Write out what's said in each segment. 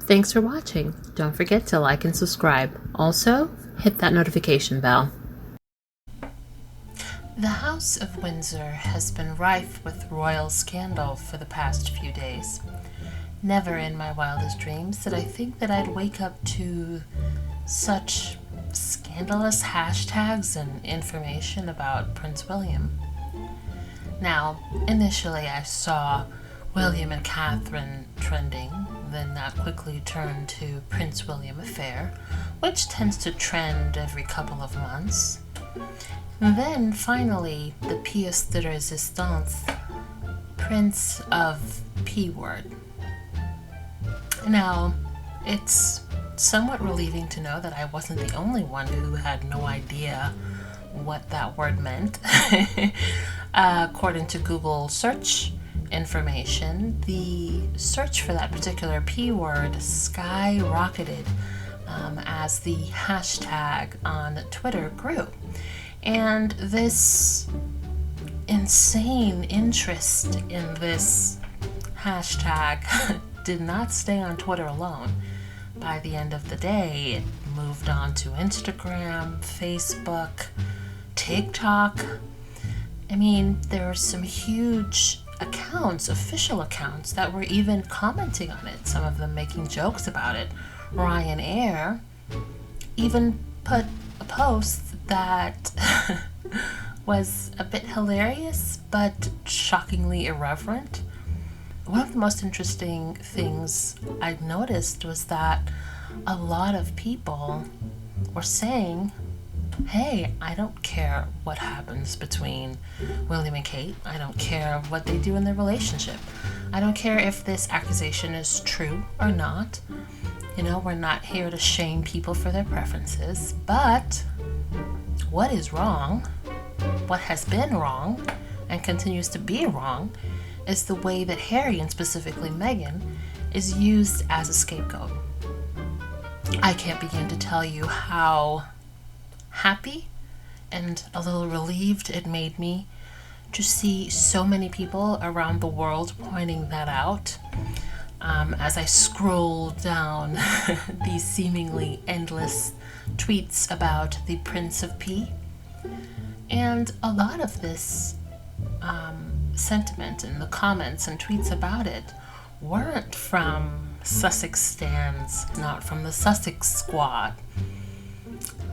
Thanks for watching. Don't forget to like and subscribe. Also, hit that notification bell. The House of Windsor has been rife with royal scandal for the past few days. Never in my wildest dreams did I think that I'd wake up to such scandalous hashtags and information about Prince William. Now, initially I saw William and Catherine trending, then that quickly turned to Prince William affair, which tends to trend every couple of months. And then finally, the pièce de résistance, Prince of P-word. Now, it's somewhat relieving to know that I wasn't the only one who had no idea what that word meant. According to Google search information, the search for that particular P word skyrocketed as the hashtag on Twitter grew. And this insane interest in this hashtag did not stay on Twitter alone. By the end of the day, it moved on to Instagram, Facebook, TikTok. I mean, there are some huge accounts, official accounts, that were even commenting on it, some of them making jokes about it. Ryanair even put a post that was a bit hilarious but shockingly irreverent. One of the most interesting things I noticed was that a lot of people were saying, hey, I don't care what happens between William and Kate. I don't care what they do in their relationship. I don't care if this accusation is true or not. You know, we're not here to shame people for their preferences, but what is wrong, what has been wrong, and continues to be wrong, is the way that Harry, and specifically Meghan, is used as a scapegoat. I can't begin to tell you how happy and a little relieved it made me to see so many people around the world pointing that out. As I scroll down these seemingly endless tweets about the Prince of P. And a lot of this sentiment and the comments and tweets about it weren't from Sussex stans, not from the Sussex squad.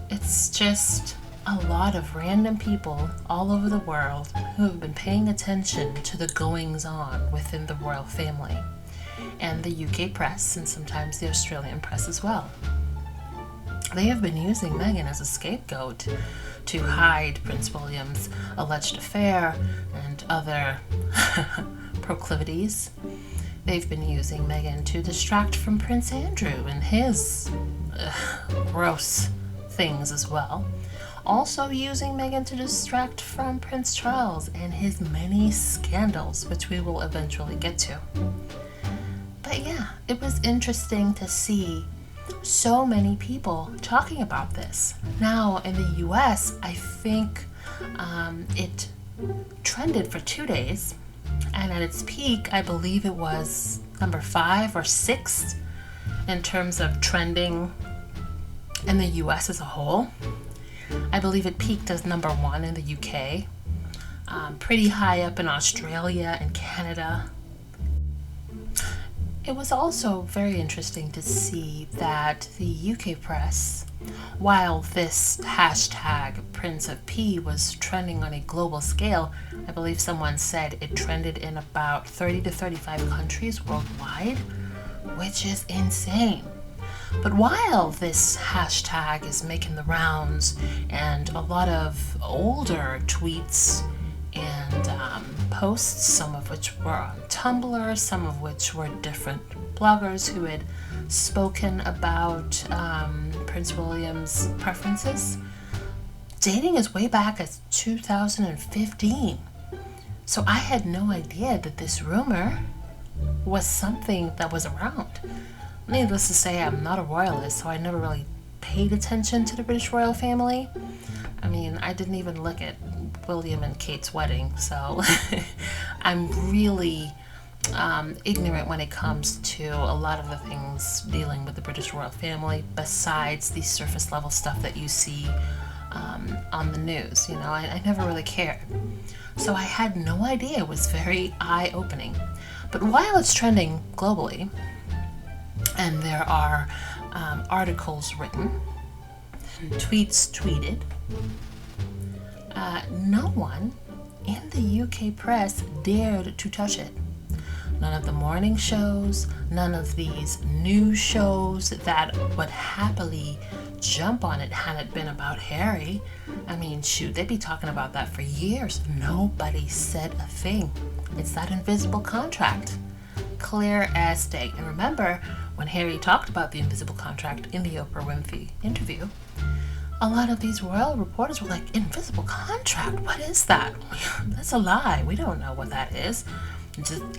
It's just a lot of random people all over the world who have been paying attention to the goings-on within the royal family, and the UK press, and sometimes the Australian press as well. They have been using Meghan as a scapegoat to hide Prince William's alleged affair and other proclivities. They've been using Meghan to distract from Prince Andrew and his gross things as well. Also using Meghan to distract from Prince Charles and his many scandals, which we will eventually get to. But yeah, it was interesting to see so many people talking about this. Now in the US, I think it trended for 2 days, and at its peak, I believe it was number 5 or 6 in terms of trending in the US as a whole. I believe it peaked as number 1 in the UK, pretty high up in Australia and Canada. It was also very interesting to see that the UK press, while this hashtag Prince of P was trending on a global scale, I believe someone said it trended in about 30 to 35 countries worldwide, which is insane. But while this hashtag is making the rounds, and a lot of older tweets and posts, some of which were on Tumblr, some of which were different bloggers who had spoken about Prince William's preferences, dating as way back as 2015. So I had no idea that this rumor was something that was around. Needless to say, I'm not a royalist, so I never really paid attention to the British royal family. I mean, I didn't even look at William and Kate's wedding, so I'm really ignorant when it comes to a lot of the things dealing with the British royal family, besides the surface level stuff that you see on the news. I never really cared. So I had no idea. It was very eye-opening. But while it's trending globally, and there are articles written, tweets tweeted, no one in the UK press dared to touch it. None of the morning shows, none of these news shows that would happily jump on it had it been about Harry. I mean, shoot, they'd be talking about that for years. Nobody said a thing. It's that invisible contract. Clear as day. And remember, when Harry talked about the invisible contract in the Oprah Winfrey interview, a lot of these royal reporters were like, invisible contract? What is that? That's a lie. We don't know what that is.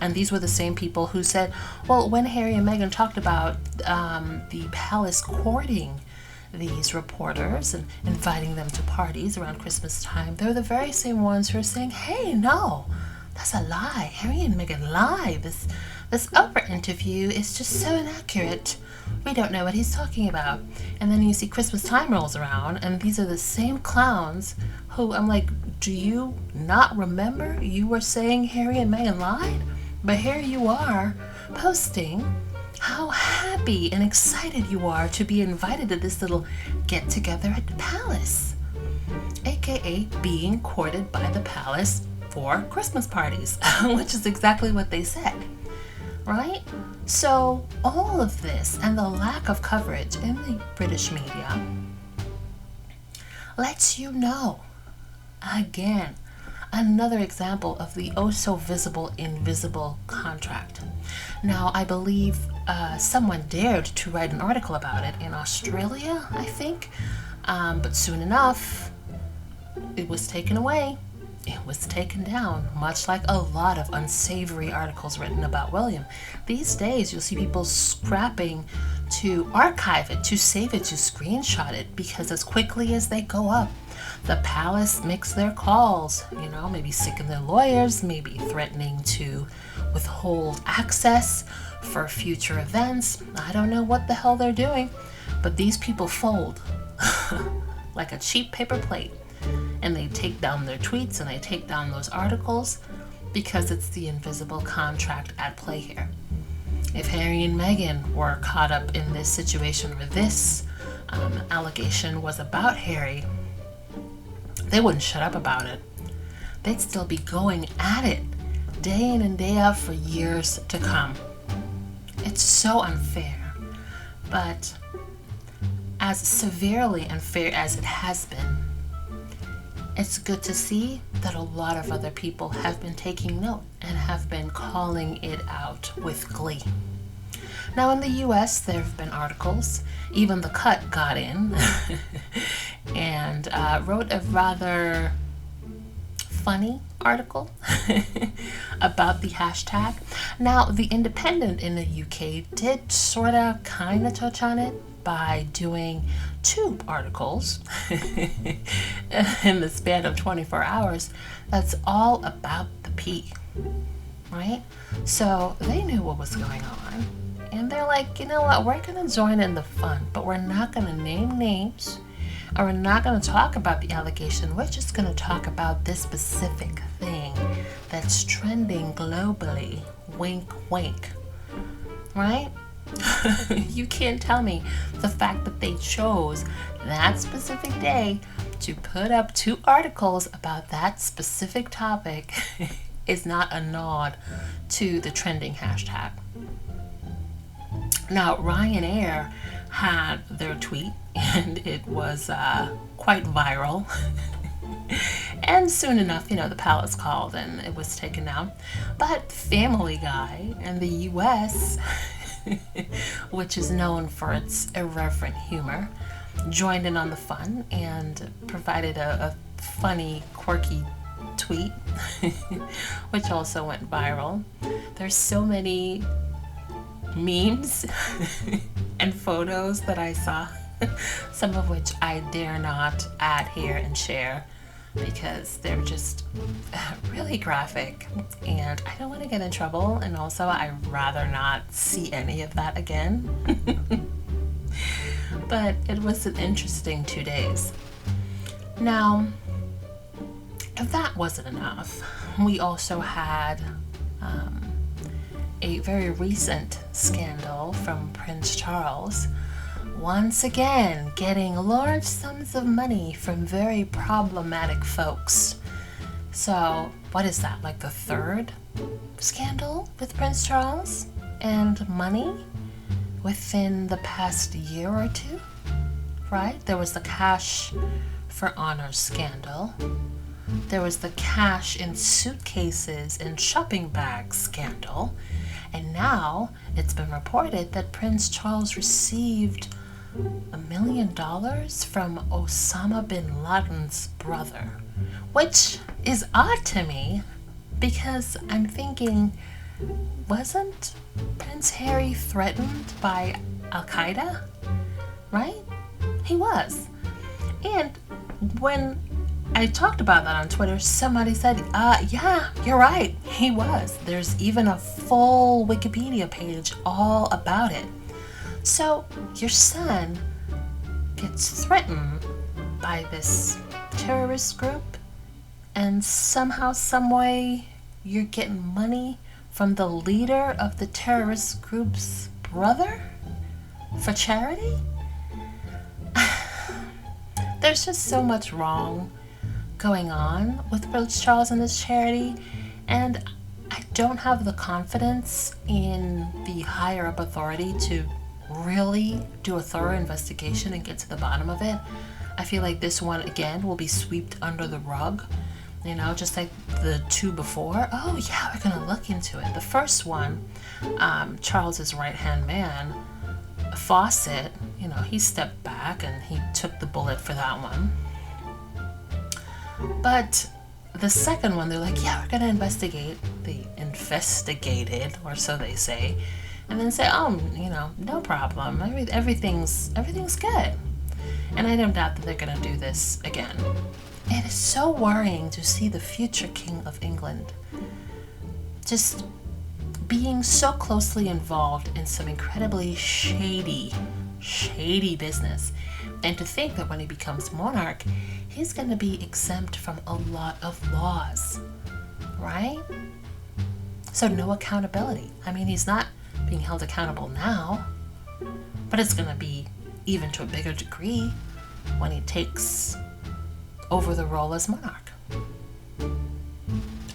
And these were the same people who said, well, when Harry and Meghan talked about the palace courting these reporters and inviting them to parties around Christmas time, they're the very same ones who are saying, hey, no, that's a lie. Harry and Meghan lie. This Oprah interview is just so inaccurate. We don't know what he's talking about. And then you see Christmas time rolls around, and these are the same clowns who, I'm like, do you not remember you were saying Harry and Meghan lied? But here you are posting how happy and excited you are to be invited to this little get-together at the palace, aka being courted by the palace for Christmas parties, which is exactly what they said, right? So all of this and the lack of coverage in the British media lets you know, again, another example of the oh so visible invisible contract. Now, I believe someone dared to write an article about it in Australia, I think, but soon enough it was taken away. It was taken down, much like a lot of unsavory articles written about William. These days, you'll see people scrapping to archive it, to save it, to screenshot it, because as quickly as they go up, the palace makes their calls, maybe sicken their lawyers, maybe threatening to withhold access for future events. I don't know what the hell they're doing, but these people fold like a cheap paper plate. And they take down their tweets and they take down those articles because it's the invisible contract at play here. If Harry and Meghan were caught up in this situation where this allegation was about Harry, they wouldn't shut up about it. They'd still be going at it day in and day out for years to come. It's so unfair. But as severely unfair as it has been, it's good to see that a lot of other people have been taking note and have been calling it out with glee. Now, in the US, there have been articles. Even The Cut got in and wrote a rather funny article about the hashtag. Now, The Independent in the UK did sort of kind of touch on it by doing 2 articles in the span of 24 hours that's all about the P, right? So they knew what was going on, and they're like, you know what, we're going to join in the fun, but we're not going to name names, or we're not going to talk about the allegation. We're just going to talk about this specific thing that's trending globally. Wink, wink, right? You can't tell me the fact that they chose that specific day to put up 2 articles about that specific topic is not a nod to the trending hashtag. Now, Ryanair had their tweet, and it was quite viral. And soon enough, the palace called and it was taken down. But Family Guy in the US, which is known for its irreverent humor, joined in on the fun and provided a funny, quirky tweet, which also went viral. There's so many memes and photos that I saw, some of which I dare not add here and share, because they're just really graphic, and I don't want to get in trouble, and also I'd rather not see any of that again. But it was an interesting 2 days. Now, if that wasn't enough, we also had a very recent scandal from Prince Charles, once again getting large sums of money from very problematic folks. So, what is that, like the third scandal with Prince Charles and money within the past year or two? Right? There was the cash for honors scandal. There was the cash in suitcases and shopping bags scandal. And now it's been reported that Prince Charles received $1 million from Osama bin Laden's brother, which is odd to me because I'm thinking, wasn't Prince Harry threatened by Al-Qaeda? Right? He was. And when I talked about that on Twitter, somebody said, yeah, you're right, he was. There's even a full Wikipedia page all about it. So your son gets threatened by this terrorist group, and somehow, some way, you're getting money from the leader of the terrorist group's brother for charity? There's just so much wrong going on with Prince Charles and his charity, and I don't have the confidence in the higher up authority to really do a thorough investigation and get to the bottom of it. I feel like this one again will be swept under the rug, just like the two before. Oh yeah, we're gonna look into it. The first one, Charles's right-hand man, Fawcett, he stepped back and he took the bullet for that one. But the second one, they're like, yeah, we're gonna investigate. They investigated, or so they say, and then say, no problem. Everything's good. And I don't doubt that they're gonna do this again. It is so worrying to see the future King of England just being so closely involved in some incredibly shady business. And to think that when he becomes monarch, he's going to be exempt from a lot of laws, right? So no accountability. I mean, he's not being held accountable now, but it's going to be even to a bigger degree when he takes over the role as monarch.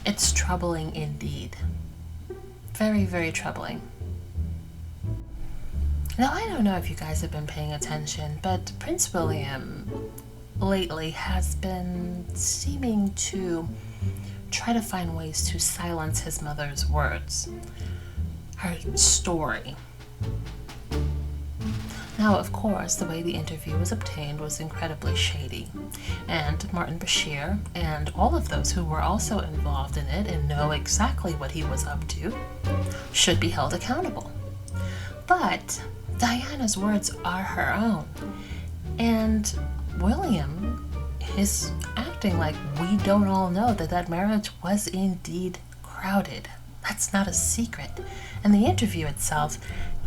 It's troubling indeed. Very, very troubling. Now, I don't know if you guys have been paying attention, but Prince William lately has been seeming to try to find ways to silence his mother's words, her story. Now, of course, the way the interview was obtained was incredibly shady, and Martin Bashir and all of those who were also involved in it and know exactly what he was up to should be held accountable. But Diana's words are her own, and William is acting like we don't all know that marriage was indeed crowded. That's not a secret. And the interview itself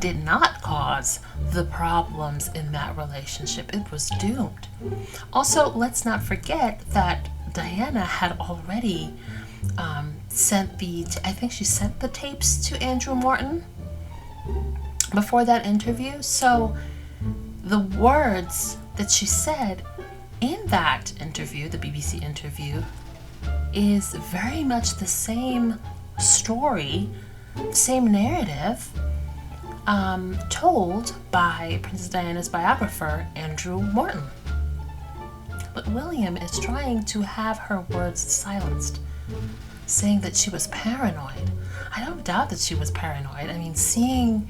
did not cause the problems in that relationship. It was doomed. Also, let's not forget that Diana had already sent the tapes to Andrew Morton before that interview. So the words that she said in that interview, the BBC interview, is very much the same story, same narrative, told by Princess Diana's biographer, Andrew Morton. But William is trying to have her words silenced, saying that she was paranoid. I don't doubt that she was paranoid. I mean, seeing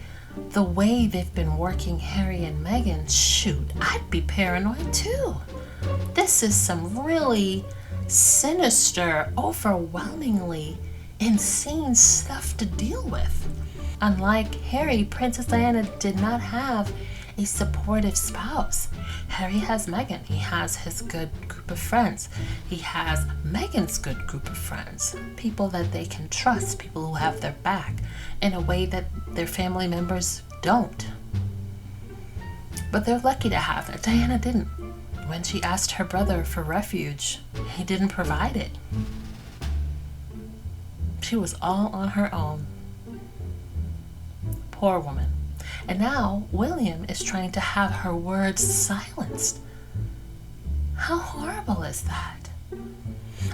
the way they've been working Harry and Meghan, shoot, I'd be paranoid too. This is some really sinister, overwhelmingly insane stuff to deal with. Unlike Harry, Princess Diana did not have a supportive spouse. Harry has Meghan. He has his good group of friends. He has Meghan's good group of friends. People that they can trust, people who have their back in a way that their family members don't. But they're lucky to have that. Diana didn't. When she asked her brother for refuge, he didn't provide it. She was all on her own. Poor woman. And now William is trying to have her words silenced. How horrible is that?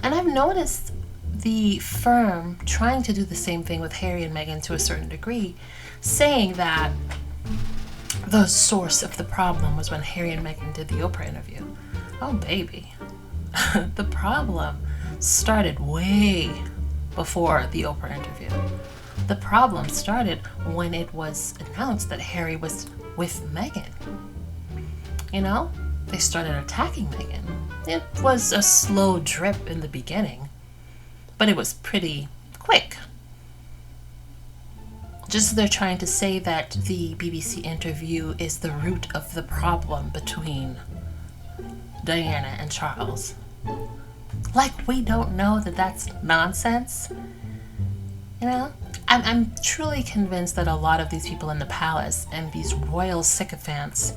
And I've noticed the firm trying to do the same thing with Harry and Meghan to a certain degree, saying that the source of the problem was when Harry and Meghan did the Oprah interview. Oh, baby. The problem started way before the Oprah interview. The problem started when it was announced that Harry was with Meghan. You know, they started attacking Meghan. It was a slow drip in the beginning, but it was pretty quick. Just as they're trying to say that the BBC interview is the root of the problem between Diana and Charles. Like we don't know that that's nonsense. You know? I'm truly convinced that a lot of these people in the palace and these royal sycophants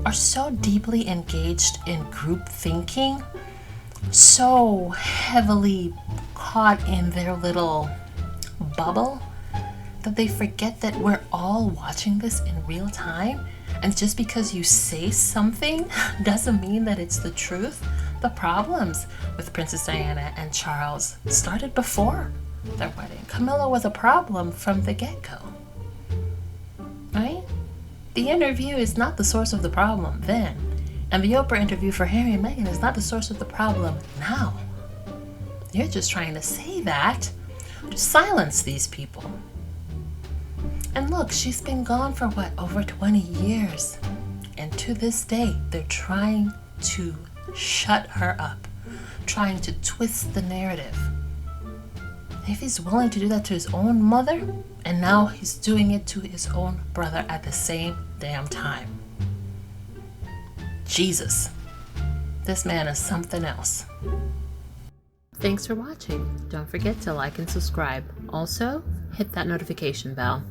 are so deeply engaged in group thinking, so heavily caught in their little bubble, that they forget that we're all watching this in real time, and just because you say something doesn't mean that it's the truth. The problems with Princess Diana and Charles started before their wedding. Camilla was a problem from the get-go, right? The interview is not the source of the problem then, and the Oprah interview for Harry and Meghan is not the source of the problem now. You're just trying to say that to silence these people. And look, she's been gone for what, over 20 years, and to this day they're trying to shut her up, trying to twist the narrative. If he's willing to do that to his own mother, and now he's doing it to his own brother at the same damn time. Jesus, this man is something else. Thanks for watching. Don't forget to like and subscribe. Also, hit that notification bell.